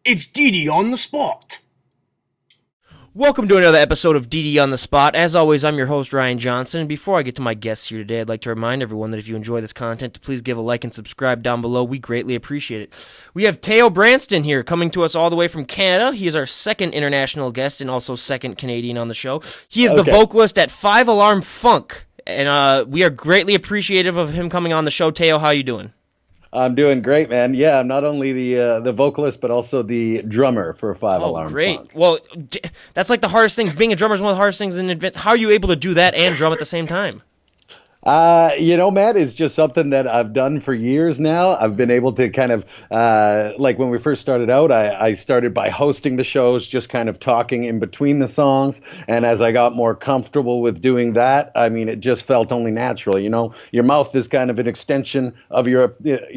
It's Dee Dee on the spot. Welcome to another episode of DD on the Spot. As always, I'm your host, Ryan Johnson. And before I get to my guests here today, I'd like to remind everyone that if you enjoy this content, to please give a like and subscribe down below. We greatly appreciate it. We have Tayo Branston here, coming to us all the way from Canada. He is our second international guest and also second Canadian on the show. He is the vocalist at 5 Alarm Funk, and we are greatly appreciative of him coming on the show. Tayo, how you doing? I'm doing great, man. Yeah, I'm not only the vocalist, but also the drummer for 5 Alarm great. Funk. Well, that's like the hardest thing. Being a drummer is one of the hardest things in advance. How are you able to do that and drum at the same time? Matt, it's just something that I've done for years now. I've been able to kind of, like when we first started out, I started by hosting the shows, just kind of talking in between the songs. And as I got more comfortable with doing that, I mean, it just felt only natural. You know, your mouth is kind of an extension of your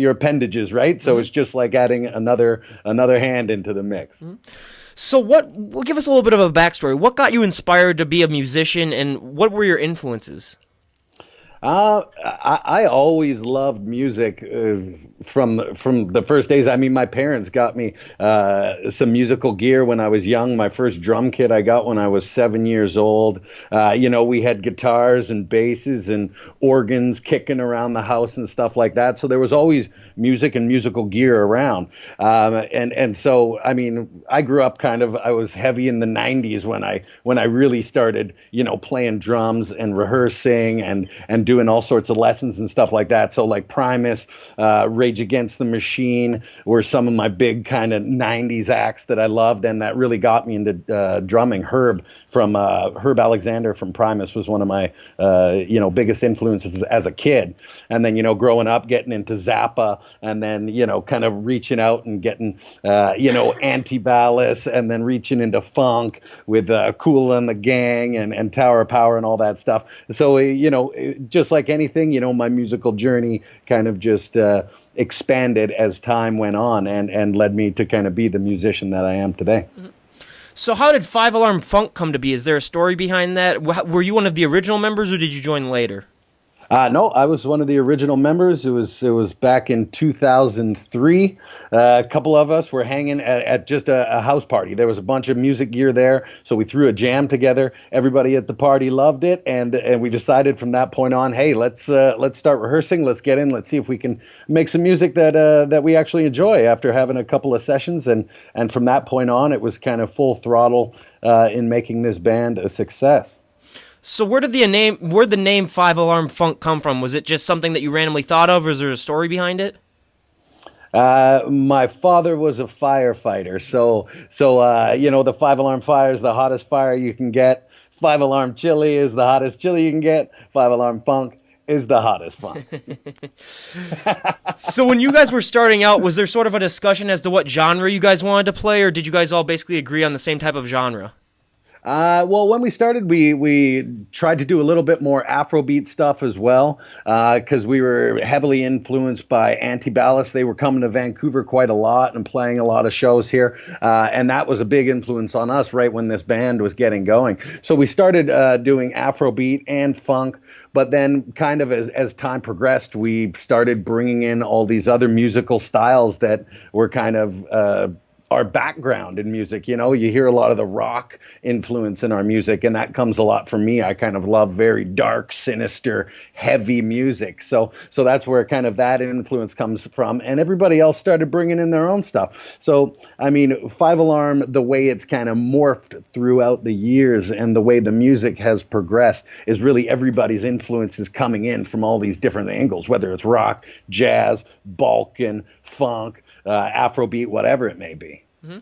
appendages, right? So it's just like adding another hand into the mix. So well, give us a little bit of a backstory. What got you inspired to be a musician, and what were your influences? I always loved music from the first days. I mean, my parents got me some musical gear when I was young. My first drum kit I got when I was 7 years old. We had guitars and basses and organs kicking around the house and stuff like that. So there was always music and musical gear around. And so, I mean, I grew up I was heavy in the 90s when I really started, playing drums and rehearsing and doing all sorts of lessons and stuff like that. So like Primus, Rage Against the Machine were some of my big kind of 90s acts that I loved, and that really got me into drumming. Herb Alexander from Primus was one of my biggest influences as a kid. And then growing up, getting into Zappa, and then kind of reaching out and getting Anti-Ballast, and then reaching into funk with Kool and the Gang and Tower of Power and all that stuff. So just like anything, my musical journey kind of just expanded as time went on and led me to kind of be the musician that I am today. Mm-hmm. So how did 5 Alarm Funk come to be? Is there a story behind that? Were you one of the original members, or did you join later? No, I was one of the original members. It was back in 2003. A couple of us were hanging at just a house party. There was a bunch of music gear there, so we threw a jam together. Everybody at the party loved it, and we decided from that point on, hey, let's start rehearsing. Let's get in. Let's see if we can make some music that we actually enjoy after having a couple of sessions. And from that point on, it was kind of full throttle in making this band a success. So where'd the name 5 Alarm Funk come from? Was it just something that you randomly thought of, or is there a story behind it? My father was a firefighter, so the 5 Alarm Fire is the hottest fire you can get. 5 Alarm Chili is the hottest chili you can get. 5 Alarm Funk is the hottest funk. So when you guys were starting out, was there sort of a discussion as to what genre you guys wanted to play, or did you guys all basically agree on the same type of genre? Well, when we started, we tried to do a little bit more Afrobeat stuff as well, because we were heavily influenced by Anti-Ballast. They were coming to Vancouver quite a lot and playing a lot of shows here, and that was a big influence on us right when this band was getting going. So we started doing Afrobeat and funk. But then kind of as time progressed, we started bringing in all these other musical styles that were kind of our background in music. You hear a lot of the rock influence in our music, and that comes a lot from me. I kind of love very dark, sinister, heavy music. So that's where kind of that influence comes from. And everybody else started bringing in their own stuff. So, I mean, 5 Alarm, the way it's kind of morphed throughout the years and the way the music has progressed is really everybody's influences coming in from all these different angles, whether it's rock, jazz, Balkan, funk, Afrobeat, whatever it may be. Mm-hmm.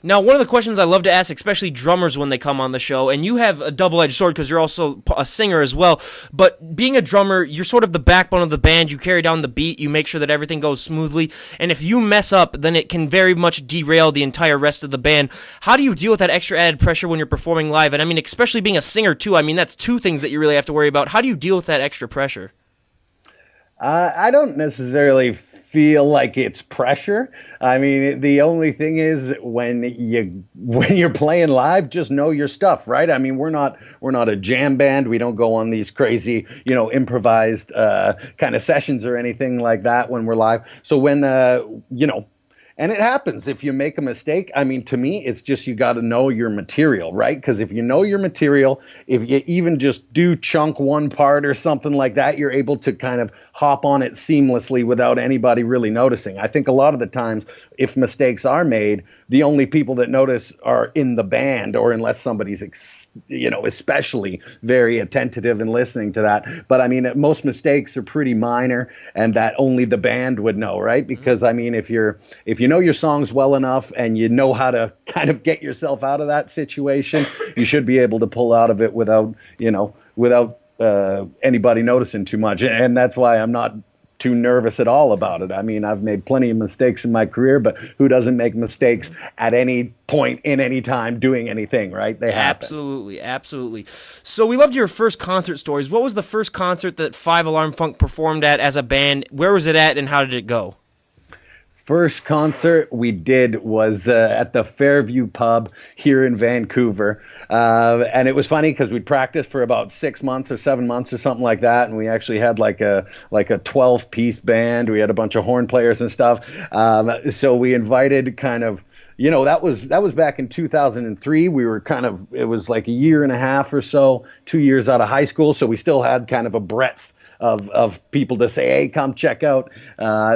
Now, one of the questions I love to ask, especially drummers when they come on the show, and you have a double-edged sword because you're also a singer as well, but being a drummer, you're sort of the backbone of the band. You carry down the beat. You make sure that everything goes smoothly, and if you mess up, then it can very much derail the entire rest of the band. How do you deal with that extra added pressure when you're performing live? And I mean, especially being a singer, too. I mean, that's two things that you really have to worry about. How do you deal with that extra pressure? I don't necessarily feel like it's pressure. I mean, the only thing is when you're playing live, just know your stuff, right? I mean, we're not a jam band. We don't go on these crazy, improvised kind of sessions or anything like that when we're live. So when And it happens if you make a mistake. I mean, to me, it's just you got to know your material, right? Because if you know your material, if you even just do chunk one part or something like that, you're able to kind of hop on it seamlessly without anybody really noticing. I think a lot of the times, if mistakes are made, the only people that notice are in the band, or unless somebody's, especially very attentive and listening to that. But I mean, most mistakes are pretty minor, and that only the band would know, right? Because I mean, if you know your songs well enough and you know how to kind of get yourself out of that situation, you should be able to pull out of it without anybody noticing too much. And that's why I'm not too nervous at all about it. I mean, I've made plenty of mistakes in my career, but who doesn't make mistakes at any point in any time doing anything, right? They happen. Absolutely. So we loved your first concert stories. What was the first concert that 5 Alarm Funk performed at as a band? Where was it at, and how did it go? First concert we did was at the Fairview Pub here in Vancouver. And it was funny because we'd practiced for about 6 months or 7 months or something like that. And we actually had like a 12-piece band. We had a bunch of horn players and stuff. So we invited kind of, that was back in 2003. We were it was like a year and a half or so, 2 years out of high school. So we still had kind of a breadth of people to say, hey, come check out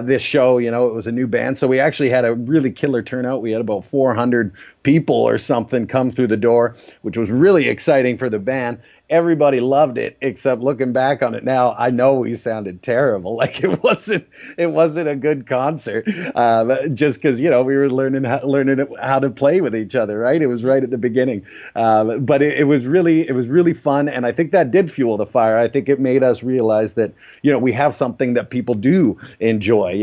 this show. It was a new band. So we actually had a really killer turnout. We had about 400 people or something come through the door, which was really exciting for the band. Everybody loved it, except looking back on it now, I know we sounded terrible. Like it wasn't a good concert, just because we were learning how to play with each other. Right, it was right at the beginning, but it was really fun, and I think that did fuel the fire. I think it made us realize that we have something that people do enjoy.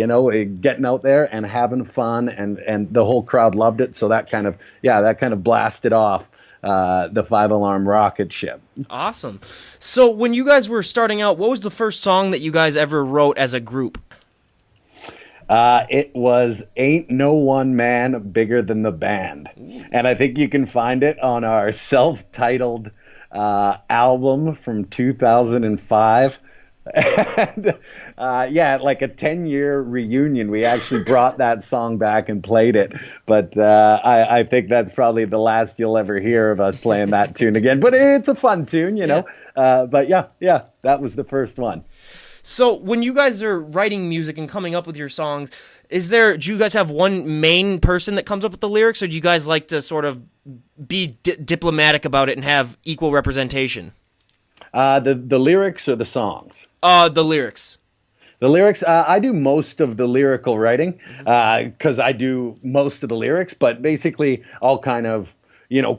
Getting out there and having fun, and the whole crowd loved it. So that kind of blasted off the 5 Alarm rocket ship. Awesome. So when you guys were starting out, what was the first song that you guys ever wrote as a group? It was Ain't No One Man Bigger Than the Band. And I think you can find it on our self-titled album from 2005. And like a 10-year reunion, we actually brought that song back and played it. But I think that's probably the last you'll ever hear of us playing that tune again. But it's a fun tune, know. But that was the first one. So when you guys are writing music and coming up with your songs, do you guys have one main person that comes up with the lyrics, or do you guys like to sort of be diplomatic about it and have equal representation? The lyrics or the songs? The lyrics. The lyrics, I do most of the lyrical writing because I do most of the lyrics, but basically I'll kind of,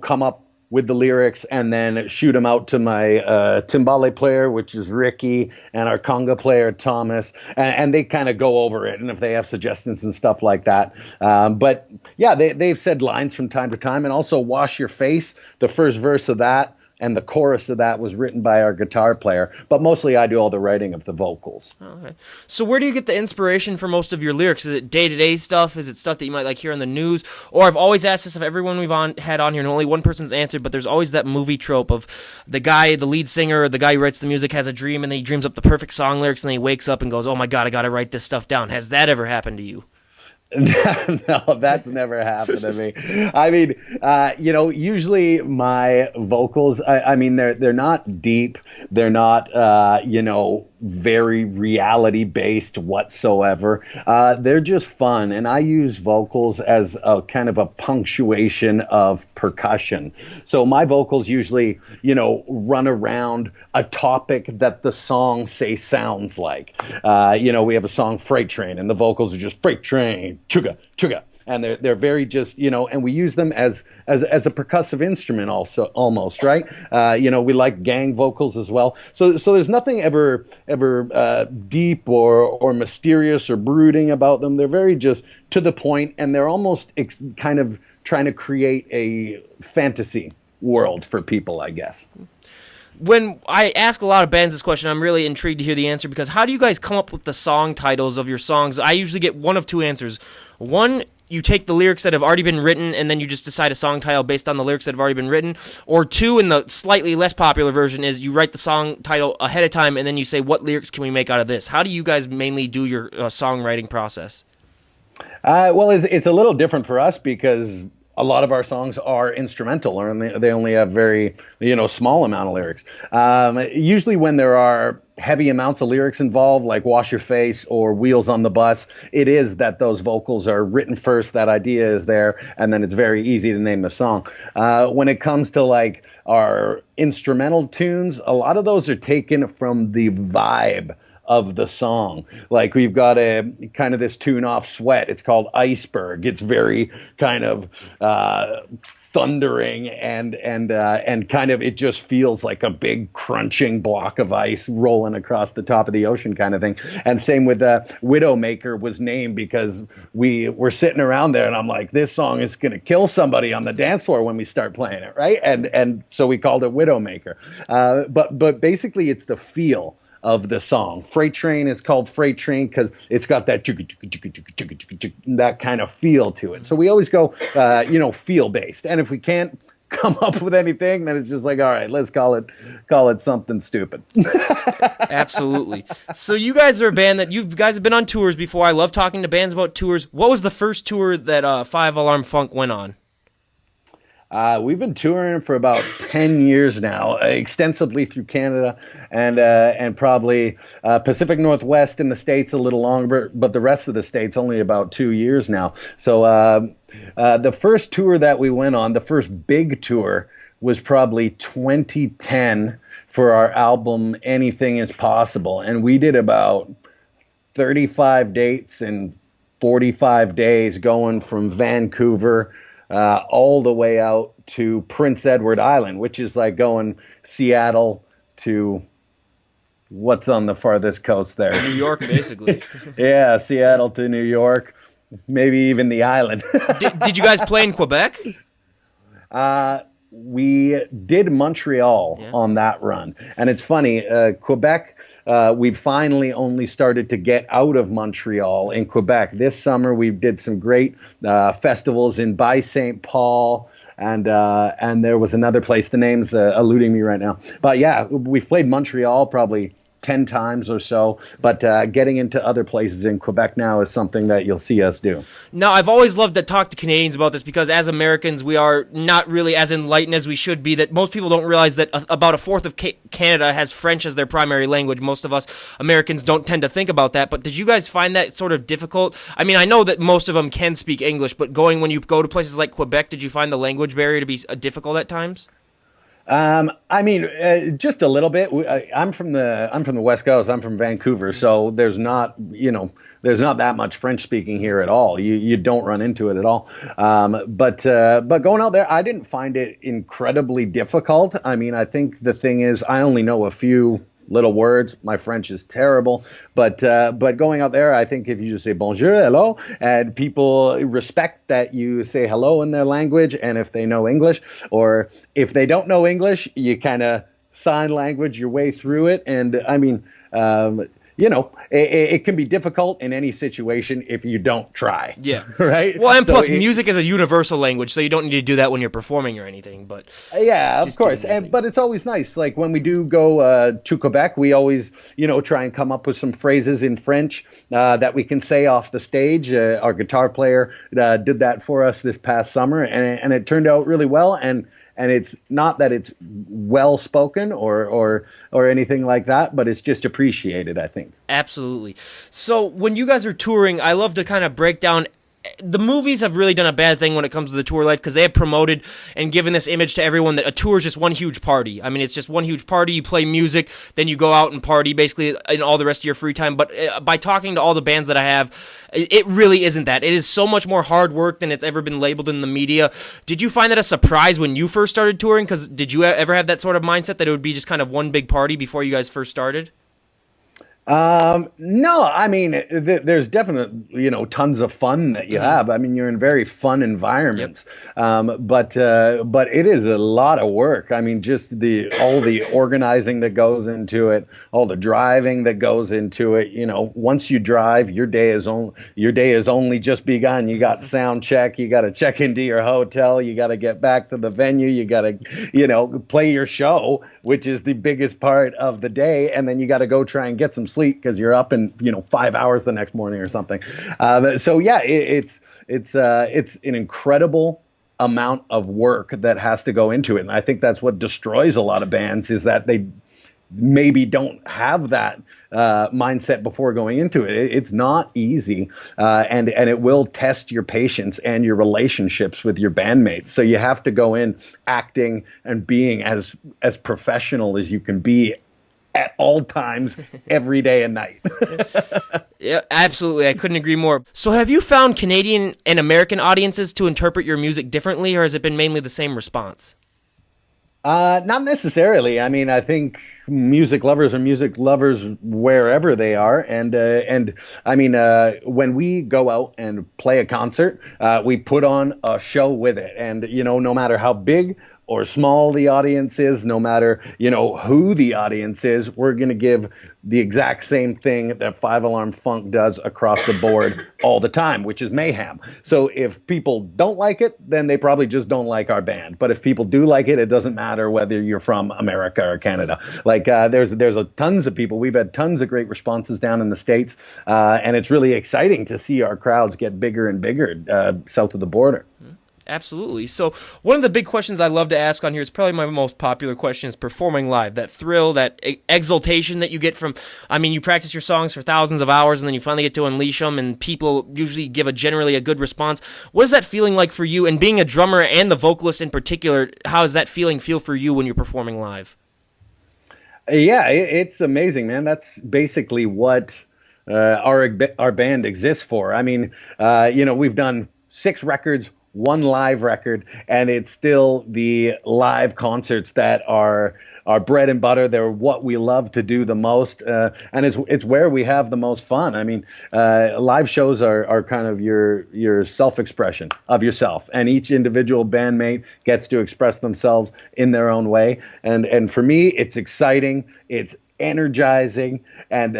come up with the lyrics and then shoot them out to my timbale player, which is Ricky, and our conga player, Thomas, and they kind of go over it, and if they have suggestions and stuff like that. But yeah, they've said lines from time to time, and also Wash Your Face, the first verse of that, and the chorus of that was written by our guitar player. But mostly I do all the writing of the vocals. Okay. So where do you get the inspiration for most of your lyrics? Is it day-to-day stuff? Is it stuff that you might like hear on the news? Or I've always asked this of everyone we've had on here, and only one person's answered, but there's always that movie trope of the lead singer, or the guy who writes the music has a dream, and then he dreams up the perfect song lyrics, and then he wakes up and goes, oh my God, I got to write this stuff down. Has that ever happened to you? No, that's never happened to me. I mean, usually my vocals, I mean, they're not deep. They're not, very reality based whatsoever. They're just fun. And I use vocals as a kind of a punctuation of percussion. So my vocals usually, run around a topic that the song sounds like. We have a song Freight Train, and the vocals are just freight train, chugga, chugga. And they're very just, and we use them as a percussive instrument also, almost, right? We like gang vocals as well. So there's nothing ever deep or mysterious or brooding about them. They're very just to the point, and they're almost kind of trying to create a fantasy world for people, I guess. When I ask a lot of bands this question, I'm really intrigued to hear the answer, because how do you guys come up with the song titles of your songs? I usually get one of two answers. One, you take the lyrics that have already been written, and then you just decide a song title based on the lyrics that have already been written. Or two, in the slightly less popular version, is you write the song title ahead of time, and then you say, what lyrics can we make out of this? How do you guys mainly do your songwriting process? Well, it's a little different for us because a lot of our songs are instrumental, or they only have very, small amount of lyrics. Usually when there are heavy amounts of lyrics involved, like Wash Your Face or Wheels on the Bus, it is that those vocals are written first, that idea is there, and then it's very easy to name the song. When it comes to like our instrumental tunes, a lot of those are taken from the vibe of the song. Like we've got a kind of this tune off Sweat. It's called Iceberg. It's very kind of thundering and kind of, it just feels like a big crunching block of ice rolling across the top of the ocean kind of thing. And same with Widowmaker was named because we were sitting around there and I'm like, this song is going to kill somebody on the dance floor when we start playing it, right? And so we called it Widowmaker. But basically it's the feel of the song. Freight Train is called Freight Train because it's got that that kind of feel to it. So we always go, feel based. And if we can't come up with anything, then it's just like, all right, let's call it something stupid. Absolutely. So you guys are a band that you guys have been on tours before. I love talking to bands about tours. What was the first tour that Five Alarm Funk went on? We've been touring for about 10 years now, extensively through Canada and probably Pacific Northwest in the States a little longer, but the rest of the States only about 2 years now. So the first tour that we went on, the first big tour, was probably 2010 for our album Anything Is Possible. And we did about 35 dates in 45 days going from Vancouver all the way out to Prince Edward Island, which is like going Seattle to what's on the farthest coast there? New York, basically. Yeah, Seattle to New York, maybe even the island. Did you guys play in Quebec? We did Montreal on that run. And it's funny, Quebec, we finally only started to get out of Montreal in Quebec. This summer, we did some great festivals in Baie St. Paul, and there was another place. The name's eluding me right now. But yeah, we've played Montreal probably 10 times or so, but getting into other places in Quebec now is something that you'll see us do. Now, I've always loved to talk to Canadians about this because as Americans, we are not really as enlightened as we should be, that most people don't realize that about a fourth of Canada has French as their primary language. Most of us Americans don't tend to think about that, but did you guys find that sort of difficult? I mean, I know that most of them can speak English, but when you go to places like Quebec, did you find the language barrier to be difficult at times? I mean, just a little bit. I'm from the West Coast. I'm from Vancouver, so there's not that much French speaking here at all. You don't run into it at all. But going out there, I didn't find it incredibly difficult. I mean, I think the thing is, I only know a few little words. My French is terrible, but going out there, I think if you just say bonjour, hello, and people respect that you say hello in their language, and if they know English, or if they don't know English, you kind of sign language your way through it. And I mean, it can be difficult in any situation if you don't try. Yeah. Right? Well, and plus, music is a universal language, so you don't need to do that when you're performing or anything. But yeah, of course. But it's always nice. Like when we do go to Quebec, we always, try and come up with some phrases in French that we can say off the stage. Our guitar player did that for us this past summer, and it turned out really well. And it's not that it's well spoken or anything like that, but it's just appreciated, I think. Absolutely. So when you guys are touring, I love to kind of break down. The movies have really done a bad thing when it comes to the tour life because they have promoted and given this image to everyone that a tour is just one huge party. I mean, it's just one huge party. You play music, then you go out and party basically in all the rest of your free time. But by talking to all the bands that I have, it really isn't that. It is so much more hard work than it's ever been labeled in the media. Did you find that a surprise when you first started touring? Because did you ever have that sort of mindset that it would be just kind of one big party before you guys first started? No, I mean, there's definitely, tons of fun that you have. I mean, you're in very fun environments. Yep. But it is a lot of work. I mean, just all the organizing that goes into it, all the driving that goes into it. Once you drive, your day is only just begun. You got sound check, you got to check into your hotel, you got to get back to the venue, you got to, play your show, which is the biggest part of the day. And then you got to go try and get some sleep because you're up in 5 hours the next morning or something. So yeah, it's an incredible amount of work that has to go into it, and I think that's what destroys a lot of bands, is that they maybe don't have that mindset before going into it. It's not easy, and it will test your patience and your relationships with your bandmates. So you have to go in acting and being as professional as you can be at all times, every day and night. Yeah, absolutely. I couldn't agree more. So have you found Canadian and American audiences to interpret your music differently, or has it been mainly the same response? Not necessarily. I mean, I think music lovers are music lovers wherever they are, and I mean, when we go out and play a concert, we put on a show with it, and no matter how big or small the audience is, no matter who the audience is, we're going to give the exact same thing that Five Alarm Funk does across the board all the time, which is mayhem. So if people don't like it, then they probably just don't like our band. But if people do like it, it doesn't matter whether you're from America or Canada. Like there's tons of people. We've had tons of great responses down in the States, and it's really exciting to see our crowds get bigger and bigger south of the border. Absolutely. So one of the big questions I love to ask on here, it's probably my most popular question, is performing live. That thrill, that exultation that you get from, I mean, you practice your songs for thousands of hours and then you finally get to unleash them, and people usually give generally a good response. What is that feeling like for you? And being a drummer and the vocalist in particular, how does that feeling feel for you when you're performing live? Yeah, it's amazing, man. That's basically what our band exists for. I mean, we've done 6 records, 1 live record, and it's still the live concerts that are our bread and butter. They're what we love to do the most, and it's where we have the most fun. I mean, live shows are kind of your self-expression of yourself, and each individual bandmate gets to express themselves in their own way. And for me, it's exciting, it's energizing, and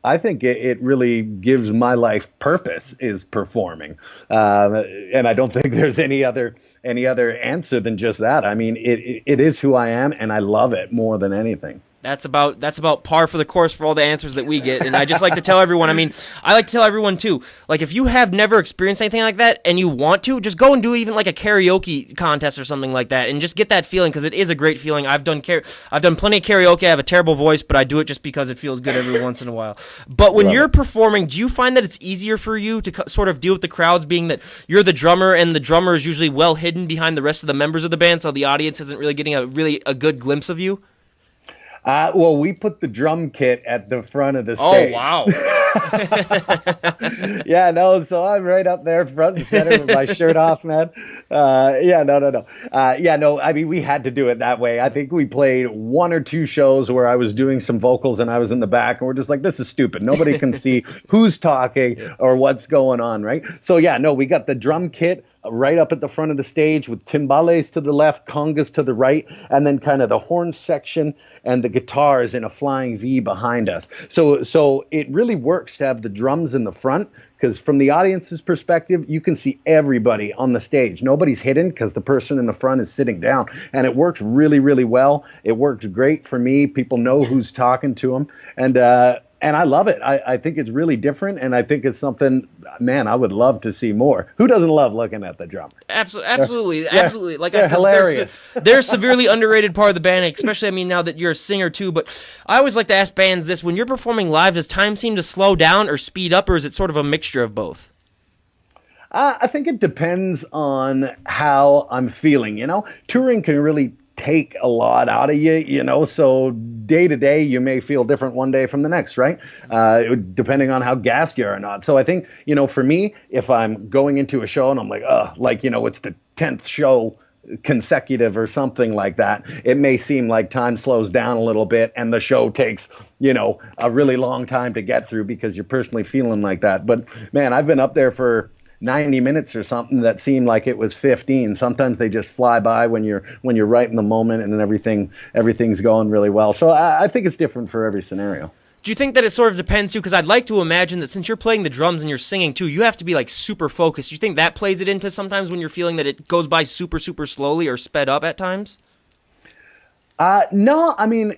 I think it really gives my life purpose, is performing, and I don't think there's any other answer than just that. I mean, it is who I am, and I love it more than anything. That's about par for the course for all the answers that we get. And I just like to tell everyone, I mean, I like to tell everyone too, like if you have never experienced anything like that and you want to, just go and do even like a karaoke contest or something like that and just get that feeling, because it is a great feeling. I've done plenty of karaoke. I have a terrible voice, but I do it just because it feels good every once in a while. But when you're performing, do you find that it's easier for you to sort of deal with the crowds, being that you're the drummer and the drummer is usually well hidden behind the rest of the members of the band, so the audience isn't really getting a good glimpse of you? Well, we put the drum kit at the front of the stage. Oh, wow. Yeah, no, so I'm right up there front and center with my shirt off, man. No. I mean, we had to do it that way. I think we played 1 or 2 shows where I was doing some vocals and I was in the back, and we're just like, this is stupid. Nobody can see who's talking or what's going on, right? So, we got the drum kit right up at the front of the stage with timbales to the left, congas to the right, and then kind of the horn section and the guitars in a flying V behind us. So it really works to have the drums in the front, because from the audience's perspective, you can see everybody on the stage. Nobody's hidden because the person in the front is sitting down, and it works really, really well. It works great for me. People know who's talking to them, and I love it. I think it's really different, and I think it's something, man, I would love to see more. Who doesn't love looking at the drummer? Absolutely. Like they're I said, hilarious. They're a severely underrated part of the band, especially, I mean, now that you're a singer too. But I always like to ask bands this: when you're performing live, does time seem to slow down or speed up, or is it sort of a mixture of both? I think it depends on how I'm feeling. Touring can really take a lot out of you, so day to day you may feel different one day from the next, right? Depending on how gassed you are or not. So I think, for me, if I'm going into a show and I'm like, it's the 10th show consecutive or something like that, it may seem like time slows down a little bit and the show takes, a really long time to get through because you're personally feeling like that. But man, I've been up there for 90 minutes or something that seemed like it was 15. Sometimes they just fly by when you're right in the moment and everything's going really well. So I think it's different for every scenario. Do you think that it sort of depends too? Because I'd like to imagine that since you're playing the drums and you're singing too, you have to be like super focused. Do you think that plays it into sometimes when you're feeling that it goes by super, super slowly or sped up at times? No, I mean,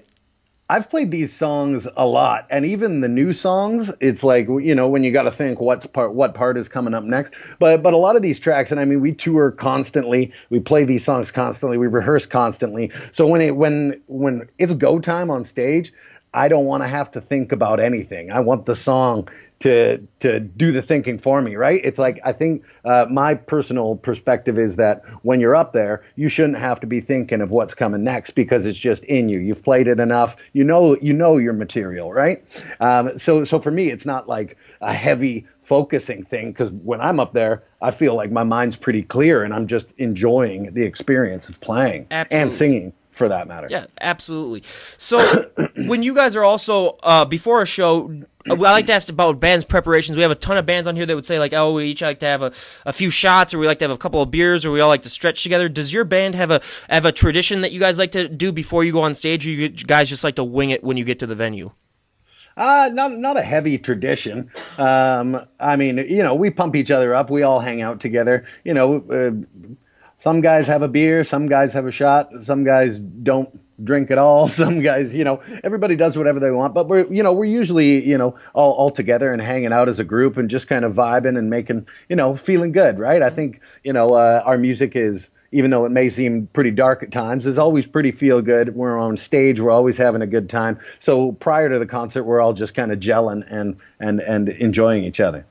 I've played these songs a lot, and even the new songs, it's like, when you got to think what part is coming up next. But a lot of these tracks, and I mean, we tour constantly, we play these songs constantly, we rehearse constantly. So when it's go time on stage, I don't want to have to think about anything. I want the song to do the thinking for me, right? It's like, I think my personal perspective is that when you're up there, you shouldn't have to be thinking of what's coming next because it's just in you. You've played it enough. You know your material, right? So for me, it's not like a heavy focusing thing, because when I'm up there, I feel like my mind's pretty clear and I'm just enjoying the experience of playing and singing, for that matter. Yeah, absolutely. So when you guys are also, before a show, I like to ask about bands' preparations. We have a ton of bands on here that would say, like, oh, we each like to have a few shots, or we like to have a couple of beers, or we all like to stretch together. Does your band have a tradition that you guys like to do before you go on stage, or you guys just like to wing it when you get to the venue? Not a heavy tradition. I mean, we pump each other up. We all hang out together. Some guys have a beer, some guys have a shot, some guys don't drink at all. Some guys, everybody does whatever they want, but we're usually, all together and hanging out as a group and just kind of vibing and making, feeling good, right? I think, our music is, even though it may seem pretty dark at times, is always pretty feel good. We're on stage, we're always having a good time. So prior to the concert, we're all just kind of gelling and enjoying each other.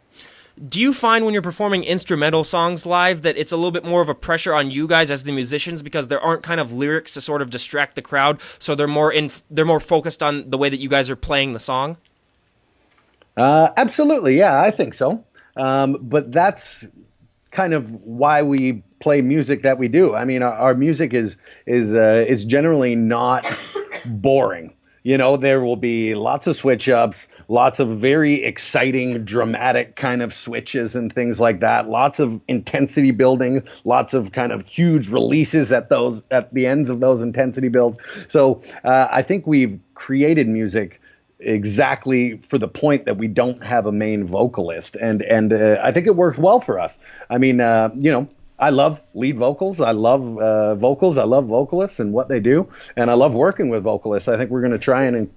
Do you find when you're performing instrumental songs live that it's a little bit more of a pressure on you guys as the musicians because there aren't kind of lyrics to sort of distract the crowd, so they're more focused on the way that you guys are playing the song? Absolutely, yeah, I think so. But that's kind of why we play music that we do. I mean, our music is generally not boring. There will be lots of switch ups, lots of very exciting, dramatic kind of switches and things like that. Lots of intensity building, lots of kind of huge releases at the ends of those intensity builds. So I think we've created music exactly for the point that we don't have a main vocalist, and I think it worked well for us. I mean, I love lead vocals. I love vocals. I love vocalists and what they do. And I love working with vocalists. I think we're going to try and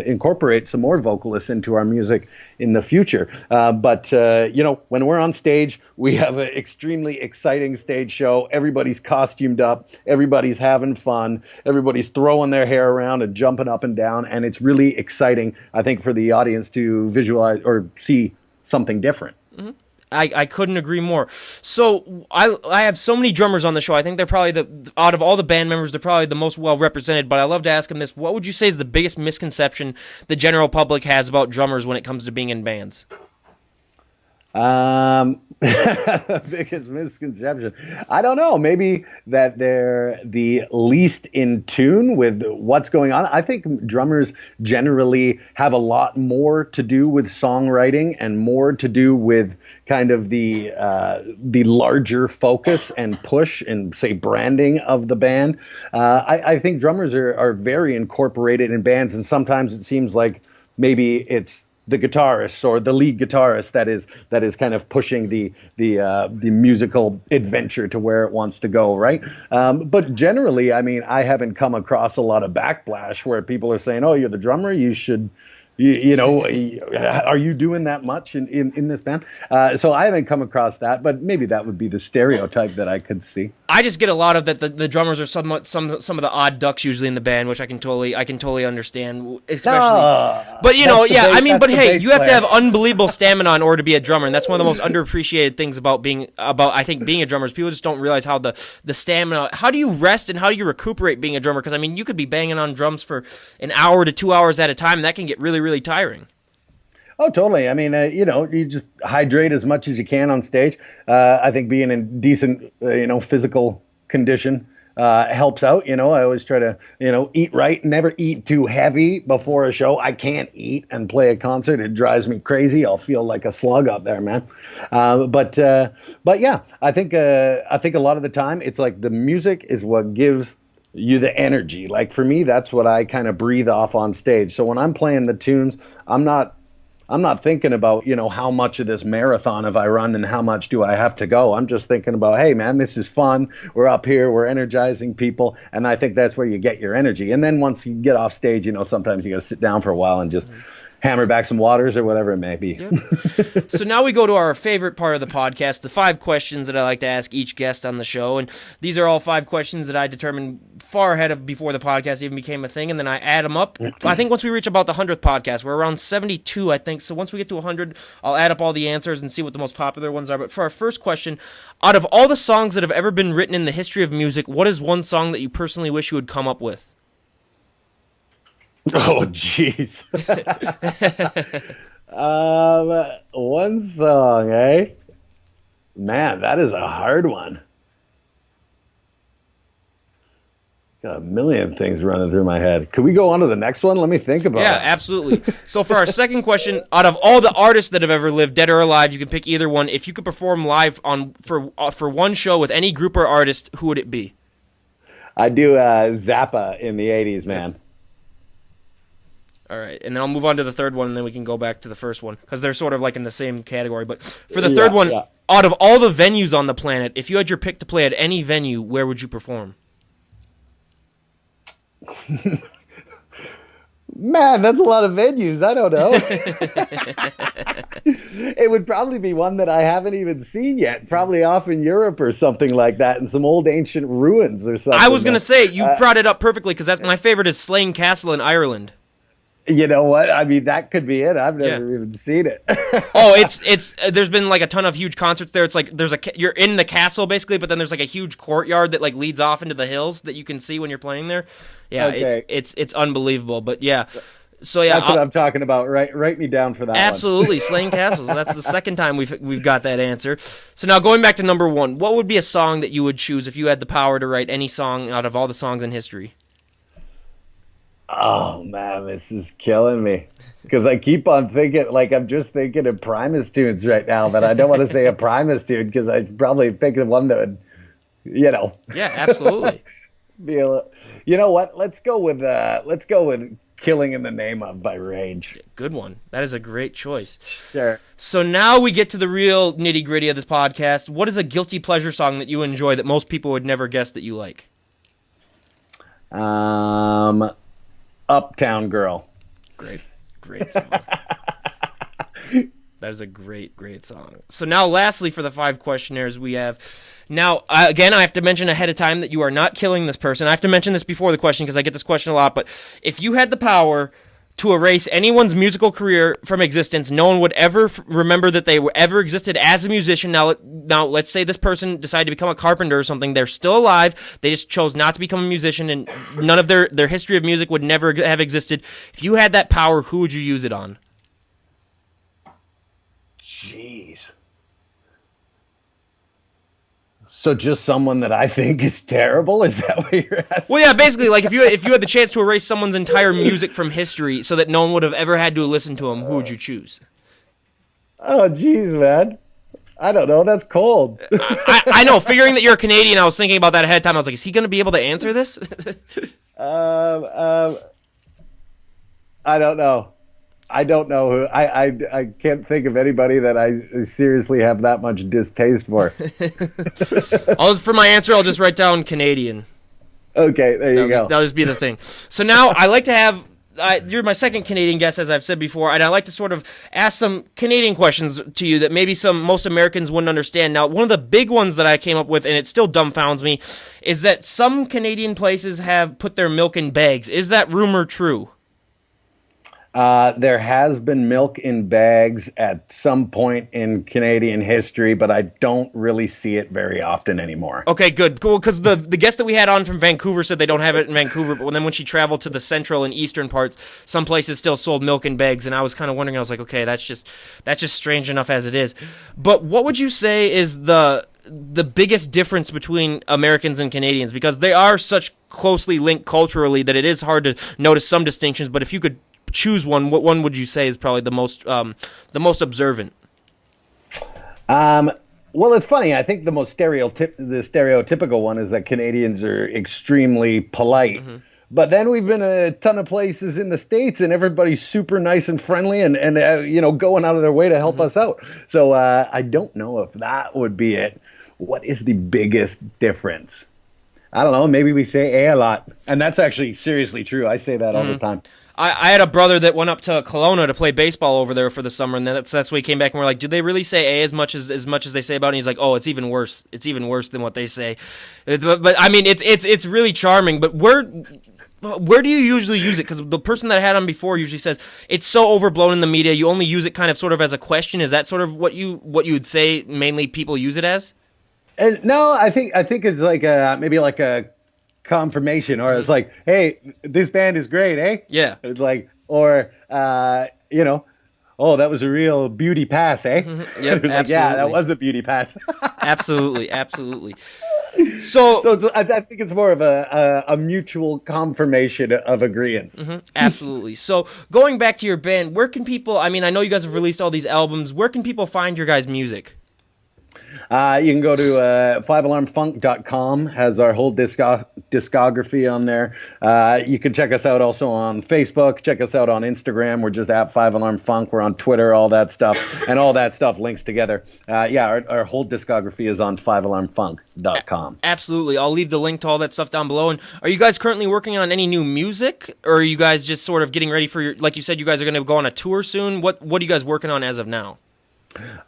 incorporate some more vocalists into our music in the future. But when we're on stage, we have an extremely exciting stage show. Everybody's costumed up. Everybody's having fun. Everybody's throwing their hair around and jumping up and down. And it's really exciting, I think, for the audience to visualize or see something different. Mm-hmm. I couldn't agree more. So I have so many drummers on the show. I think they're probably out of all the band members, they're probably the most well represented. But I love to ask them this: what would you say is the biggest misconception the general public has about drummers when it comes to being in bands? Biggest misconception. I don't know. Maybe that they're the least in tune with what's going on. I think drummers generally have a lot more to do with songwriting and more to do with kind of the larger focus and push and say branding of the band. I think drummers are very incorporated in bands, and sometimes it seems like maybe it's the guitarist or the lead guitarist that is kind of pushing the musical adventure to where it wants to go, right? But generally, I mean, I haven't come across a lot of backlash where people are saying, "Oh, you're the drummer. You should." Are you doing that much in this band? So I haven't come across that, but maybe that would be the stereotype that I could see. I just get a lot of that. The drummers are somewhat some of the odd ducks usually in the band, which I can totally understand. Especially, but but hey, you have to have unbelievable stamina in order to be a drummer, and that's one of the most underappreciated things about I think being a drummer is people just don't realize how the stamina. How do you rest and how do you recuperate being a drummer? Because I mean, you could be banging on drums for an hour to 2 hours at a time, and that can get really tiring. Oh, totally. I mean, you just hydrate as much as you can on stage. I think being in decent, physical condition helps out. I always try to, eat right, never eat too heavy before a show. I can't eat and play a concert. It drives me crazy. I'll feel like a slug up there, man. But yeah, I think a lot of the time it's like the music is what gives you the energy. Like for me, that's what I kind of breathe off on stage. So when I'm playing the tunes, I'm not I'm not thinking about, how much of this marathon have I run and how much do I have to go. I'm just thinking about, hey, man, this is fun. We're up here. We're energizing people. And I think that's where you get your energy. And then once you get off stage, sometimes you got to sit down for a while and just hammer back some waters or whatever it may be. Yep. So now we go to our favorite part of the podcast, the 5 questions that I like to ask each guest on the show. And these are all 5 questions that I determined far ahead of before the podcast even became a thing. And then I add them up. I think once we reach about the 100th podcast, we're around 72, I think. So once we get to 100, I'll add up all the answers and see what the most popular ones are. But for our first question, out of all the songs that have ever been written in the history of music, what is one song that you personally wish you would come up with? Oh, jeez. One song, eh? Man, that is a hard one. Got a million things running through my head. Could we go on to the next one? Let me think about it. Yeah, absolutely. So for our second question, out of all the artists that have ever lived, dead or alive, you can pick either one. If you could perform live for one show with any group or artist, who would it be? I'd do Zappa in the 80s, man. All right, and then I'll move on to the third one, and then we can go back to the first one, because they're sort of like in the same category. But for the third one, out of all the venues on the planet, if you had your pick to play at any venue, where would you perform? Man, that's a lot of venues. I don't know. It would probably be one that I haven't even seen yet. Probably off in Europe or something like that, in some old ancient ruins or something. I was going to say, you brought it up perfectly, because that's my favorite is Slane Castle in Ireland. You know what? I mean, that could be it. I've never even seen it. Oh, it's there's been like a ton of huge concerts there. It's like you're in the castle basically, but then there's like a huge courtyard that like leads off into the hills that you can see when you're playing there. Yeah, okay. It's unbelievable. But yeah, so yeah, that's what I'm talking about. Write me down for that. Absolutely, Slane Castles. That's the second time we've got that answer. So now going back to number 1, what would be a song that you would choose if you had the power to write any song out of all the songs in history? Oh, man, this is killing me. Because I keep on thinking, like, I'm just thinking of Primus tunes right now, but I don't want to say a Primus tune because I probably think of one that would, Yeah, absolutely. You know what? Let's go with Killing in the Name of by Rage. Good one. That is a great choice. Sure. So now we get to the real nitty-gritty of this podcast. What is a guilty pleasure song that you enjoy that most people would never guess that you like? Uptown Girl. Great song. That is a great song. So now lastly for the 5 questionnaires we have. Now, again, I have to mention ahead of time that you are not killing this person. I have to mention this before the question because I get this question a lot, but if you had the power to erase anyone's musical career from existence, no one would ever remember that they ever existed as a musician. Now, let's say this person decided to become a carpenter or something. They're still alive. They just chose not to become a musician, and none of their history of music would never have existed. If you had that power, who would you use it on? Jeez. So just someone that I think is terrible? Is that what you're asking? Well, yeah, basically, like if you had the chance to erase someone's entire music from history so that no one would have ever had to listen to them, who would you choose? Oh, jeez, man. I don't know. That's cold. I know. Figuring that you're a Canadian, I was thinking about that ahead of time. I was like, is he going to be able to answer this? I don't know. I don't know who. I can't think of anybody that I seriously have that much distaste for. For my answer, I'll just write down Canadian. Okay, there you go. That'll just be the thing. So now I like to have. You're my second Canadian guest, as I've said before, and I like to sort of ask some Canadian questions to you that maybe most Americans wouldn't understand. Now, one of the big ones that I came up with, and it still dumbfounds me, is that some Canadian places have put their milk in bags. Is that rumor true? There has been milk in bags at some point in Canadian history, but I don't really see it very often anymore. Okay, good. Cool, because the guest that we had on from Vancouver said they don't have it in Vancouver, but then when she traveled to the central and eastern parts, some places still sold milk in bags, and I was kind of wondering, I was like, okay, that's just strange enough as it is. But what would you say is the biggest difference between Americans and Canadians? Because they are such closely linked culturally that it is hard to notice some distinctions, but if you could choose one, what one would you say is probably the most observant? Well, it's funny. I think the most stereotypical one is that Canadians are extremely polite, But then we've been a ton of places in the States, and everybody's super nice and friendly, and going out of their way to help us out. So I don't know if that would be it. What is the biggest difference? I don't know. Maybe we say a lot, and that's actually seriously true. I say that all the time. I had a brother that went up to Kelowna to play baseball over there for the summer, and that's why he came back and we're like, do they really say A as much as they say about it? And he's like, oh, it's even worse. It's even worse than what they say. But I mean, it's really charming. But where do you usually use it? Because the person that I had on before usually says it's so overblown in the media. You only use it kind of sort of as a question. Is that sort of what you would say mainly people use it as? And no, I think it's like maybe like a confirmation, or it's like, hey, this band is great, eh? Yeah. It's like, or oh, that was a real beauty pass, eh? Mm-hmm. Yep, like, yeah, that was a beauty pass. Absolutely. So I think it's more of a mutual confirmation of agreement. Mm-hmm, absolutely. So going back to your band, where can people? I mean, I know you guys have released all these albums. Where can people find your guys' music? You can go to 5alarmfunk.com, has our whole discography on there. You can check us out also on Facebook, check us out on Instagram. We're just at 5alarmfunk. We're on Twitter, all that stuff, and all that stuff links together. Our whole discography is on 5alarmfunk.com. Absolutely. I'll leave the link to all that stuff down below. And are you guys currently working on any new music, or are you guys just sort of getting ready for your, like you said, you guys are going to go on a tour soon? What are you guys working on as of now?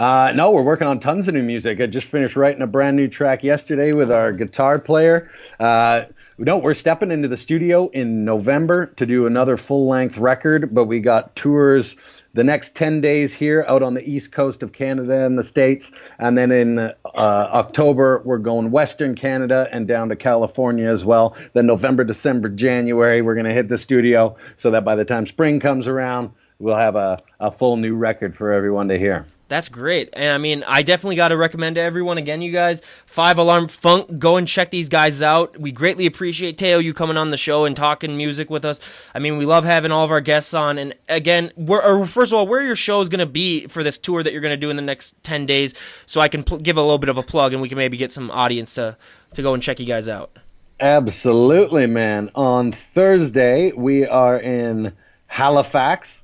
No, we're working on tons of new music. I just finished writing a brand new track yesterday with our guitar player. We're stepping into the studio in November to do another full-length record, but we got tours the next 10 days here out on the east coast of Canada and the States. And then in October, we're going Western Canada and down to California as well. Then November, December, January, we're going to hit the studio so that by the time spring comes around, we'll have a full new record for everyone to hear. That's great. And I mean, I definitely got to recommend to everyone, again, you guys, 5 Alarm Funk, go and check these guys out. We greatly appreciate, Tayo, you coming on the show and talking music with us. I mean, we love having all of our guests on. And again, first of all, where are your shows going to be for this tour that you're going to do in the next 10 days, so I can give a little bit of a plug and we can maybe get some audience to go and check you guys out? Absolutely, man. On Thursday, we are in Halifax,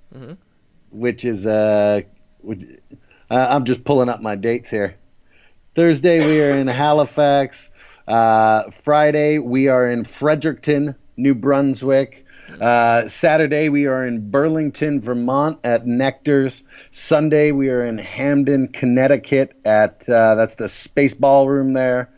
which is I'm just pulling up my dates here. Thursday, we are in Halifax. Friday, we are in Fredericton, New Brunswick. Saturday, we are in Burlington, Vermont at Nectar's. Sunday, we are in Hamden, Connecticut at that's the Space Ballroom there.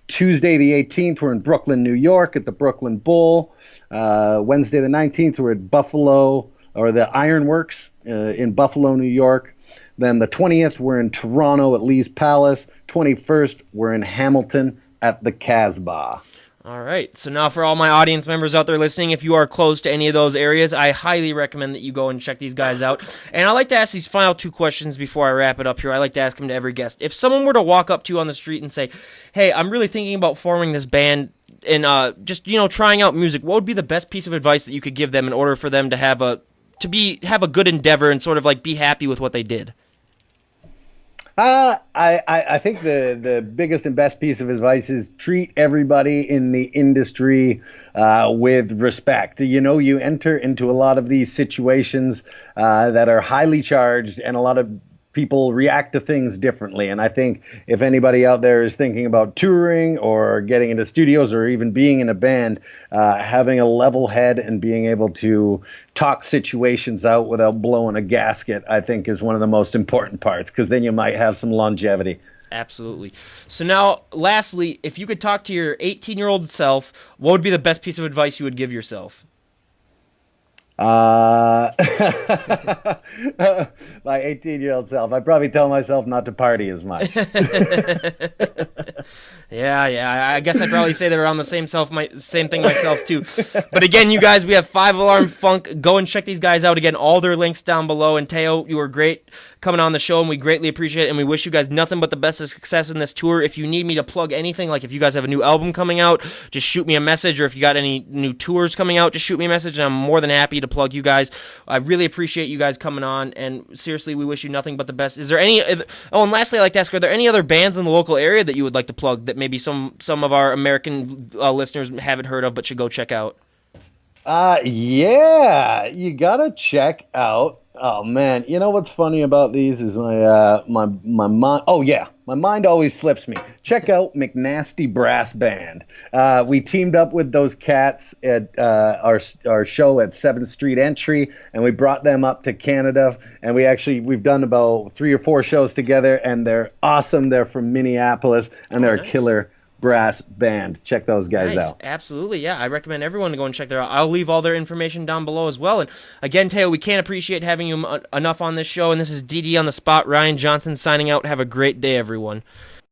Tuesday, the 18th, we're in Brooklyn, New York at the Brooklyn Bowl. Wednesday, the 19th, we're at Buffalo, or the Ironworks in Buffalo, New York. Then the 20th, we're in Toronto at Lee's Palace. 21st, we're in Hamilton at the Casbah. All right. So now for all my audience members out there listening, if you are close to any of those areas, I highly recommend that you go and check these guys out. And I like to ask these final two questions before I wrap it up here. I like to ask them to every guest. If someone were to walk up to you on the street and say, hey, I'm really thinking about forming this band and just, trying out music, what would be the best piece of advice that you could give them in order for them to have a good endeavor and sort of like be happy with what they did? I think the biggest and best piece of advice is treat everybody in the industry with respect. You enter into a lot of these situations that are highly charged, and a lot of people react to things differently. And I think if anybody out there is thinking about touring or getting into studios or even being in a band, having a level head and being able to talk situations out without blowing a gasket, I think is one of the most important parts, because then you might have some longevity. Absolutely. So now, lastly, if you could talk to your 18-year-old self, what would be the best piece of advice you would give yourself? My 18-year-old self, I'd probably tell myself not to party as much. Yeah. I guess I'd probably say they're on the same thing myself too. But again, you guys, we have 5 Alarm Funk. Go and check these guys out. Again, all their links down below. And Tayo, you were great coming on the show, and we greatly appreciate it. And we wish you guys nothing but the best of success in this tour. If you need me to plug anything, like if you guys have a new album coming out, just shoot me a message. Or if you got any new tours coming out, just shoot me a message, and I'm more than happy to plug you guys. I really appreciate you guys coming on, and seriously, we wish you nothing but the best. Is there any? Oh, and lastly, I'd like to ask: are there any other bands in the local area that you would like to plug that maybe some of our American listeners haven't heard of but should go check out? Yeah, you gotta check out. Oh man, you know what's funny about these is my mind. Oh yeah, my mind always slips me. Check out McNasty Brass Band. We teamed up with those cats at our show at 7th Street Entry, and we brought them up to Canada. And we've done about 3 or 4 shows together, and they're awesome. They're from Minneapolis, and they're a killer brass band. Check those guys out. Absolutely, yeah. I recommend everyone to go and check their out. I'll leave all their information down below as well. And again, Tayo, we can't appreciate having you enough on this show. And this is DD on the Spot. Ryan Johnson signing out. Have a great day, everyone.